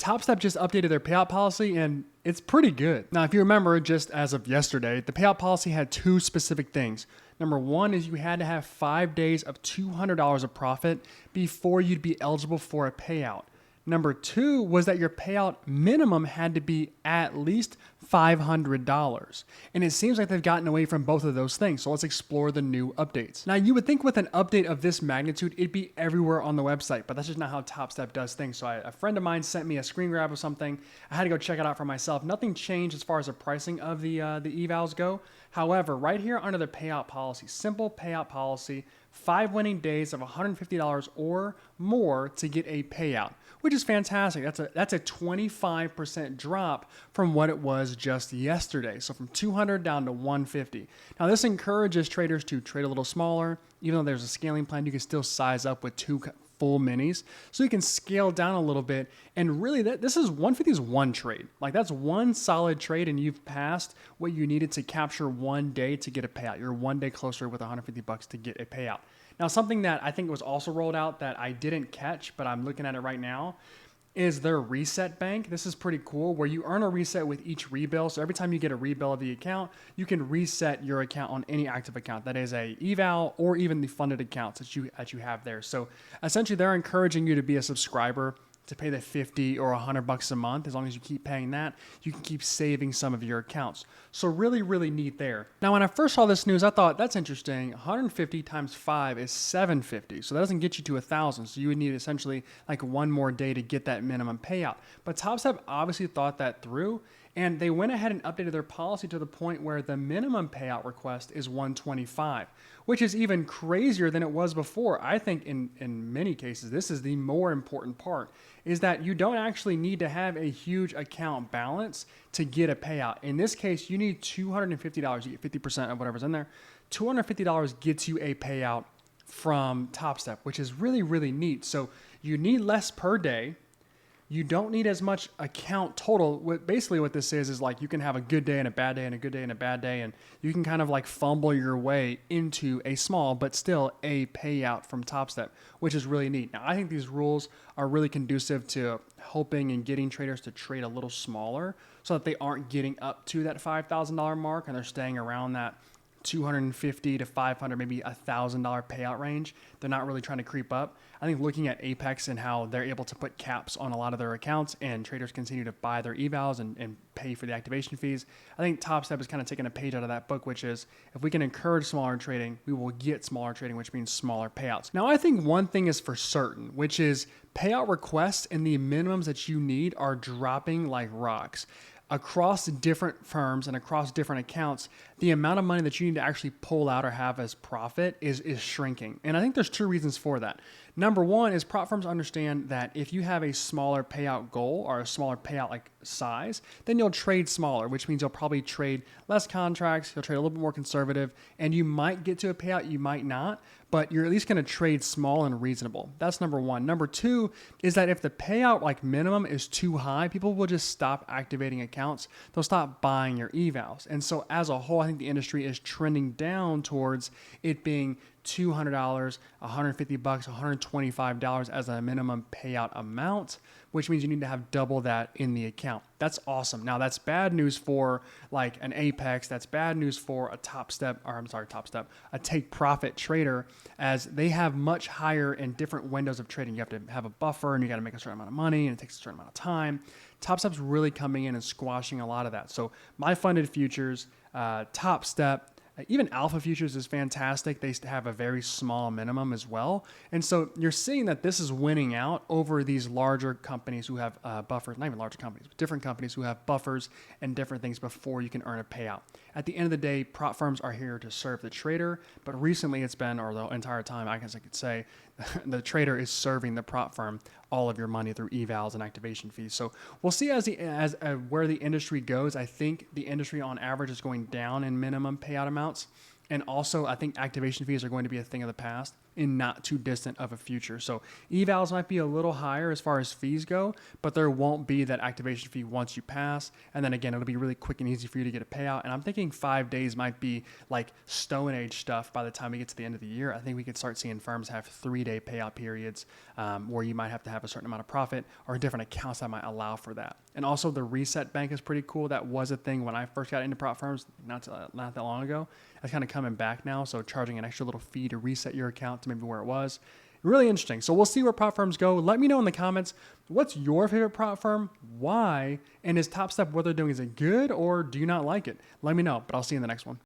Topstep just updated their payout policy and it's pretty good. Now, if you remember, just as of yesterday, the payout policy had two specific things. Number one is you had to have 5 days of $200 of profit before you'd be eligible for a payout. Number two was that your payout minimum had to be at least $500. And it seems like they've gotten away from both of those things. So let's explore the new updates. Now, you would think with an update of this magnitude, it'd be everywhere on the website, but that's just not how Topstep does things. So a friend of mine sent me a screen grab of something. I had to go check it out for myself. Nothing changed as far as the pricing of the evals go. However, right here under the payout policy, simple payout policy, 5 winning days of $150 or more to get a payout, which is fantastic. That's a 25% drop from what it was just yesterday. So from 200 down to 150. Now this encourages traders to trade a little smaller. Even though there's a scaling plan, you can still size up with 2 full minis. So you can scale down a little bit. And really this is 150 is one trade. Like that's one solid trade and you've passed what you needed to capture 1 day to get a payout. You're 1 day closer with $150 to get a payout. Now, something that I think was also rolled out that I didn't catch, but I'm looking at it right now, is their reset bank. This is pretty cool where you earn a reset with each rebill. So every time you get a rebill of the account, you can reset your account on any active account. That is a eval or even the funded accounts that you have there. So essentially they're encouraging you to be a subscriber, to pay the 50 or $100 a month. As long as you keep paying that, you can keep saving some of your accounts. So really, really neat there. Now, when I first saw this news, I thought that's interesting. 150 times 5 is 750. So that doesn't get you to 1,000. So you would need essentially like 1 more day to get that minimum payout. But Topstep obviously thought that through, and they went ahead and updated their policy to the point where the minimum payout request is 125, which is even crazier than it was before. I think in many cases, this is the more important part, is that you don't actually need to have a huge account balance to get a payout. In this case, you need $250. You get 50% of whatever's in there. $250 gets you a payout from Topstep, which is really, really neat. So you need less per day. You don't need as much account total. Basically what this is like you can have a good day and a bad day and a good day and a bad day, and you can kind of like fumble your way into a small but still a payout from Topstep, which is really neat. Now, I think these rules are really conducive to helping and getting traders to trade a little smaller so that they aren't getting up to that $5,000 mark and they're staying around that $250 to $500, maybe $1,000 payout range. They're not really trying to creep up. I think looking at Apex and how they're able to put caps on a lot of their accounts and traders continue to buy their evals and pay for the activation fees, I think Topstep is kind of taking a page out of that book, which is if we can encourage smaller trading, we will get smaller trading, which means smaller payouts. Now, I think one thing is for certain, which is payout requests and the minimums that you need are dropping like rocks. Across different firms and across different accounts, the amount of money that you need to actually pull out or have as profit is shrinking. And I think there's 2 reasons for that. Number one is prop firms understand that if you have a smaller payout goal or a smaller payout like size, then you'll trade smaller, which means you'll probably trade less contracts, you'll trade a little bit more conservative, and you might get to a payout, you might not, but you're at least going to trade small and reasonable. That's number one. Number two is that if the payout like minimum is too high, people will just stop activating accounts. They'll stop buying your evals. And so as a whole, I think the industry is trending down towards it being $200, $150, $125 as a minimum payout amount, which means you need to have double that in the account. That's awesome. Now that's bad news for like an Apex. That's bad news for a Topstep, a take profit trader, as they have much higher and different windows of trading. You have to have a buffer and you got to make a certain amount of money and it takes a certain amount of time. Topstep's really coming in and squashing a lot of that. So my funded futures, Topstep, even alpha futures is fantastic. They have a very small minimum as well. And so you're seeing that this is winning out over these larger companies who have buffers, not even larger companies, but different companies who have buffers and different things before you can earn a payout. At the end of the day, prop firms are here to serve the trader. But recently it's been, or the entire time, I guess I could say, the trader is serving the prop firm all of your money through evals and activation fees. So we'll see as where the industry goes. I think the industry on average is going down in minimum payout amounts. And also, I think activation fees are going to be a thing of the past. in not too distant of a future. So evals might be a little higher as far as fees go, but there won't be that activation fee once you pass. And then again, it'll be really quick and easy for you to get a payout. And I'm thinking 5 days might be like Stone Age stuff by the time we get to the end of the year. I think we could start seeing firms have 3-day payout periods where you might have to have a certain amount of profit, or different accounts that might allow for that. And also the reset bank is pretty cool. That was a thing when I first got into prop firms not that long ago. That's kind of coming back now. So charging an extra little fee to reset your account to maybe where it was. Really interesting. So we'll see where prop firms go. Let me know in the comments, what's your favorite prop firm? Why? And is Topstep, what they're doing, is it good or do you not like it? Let me know, but I'll see you in the next one.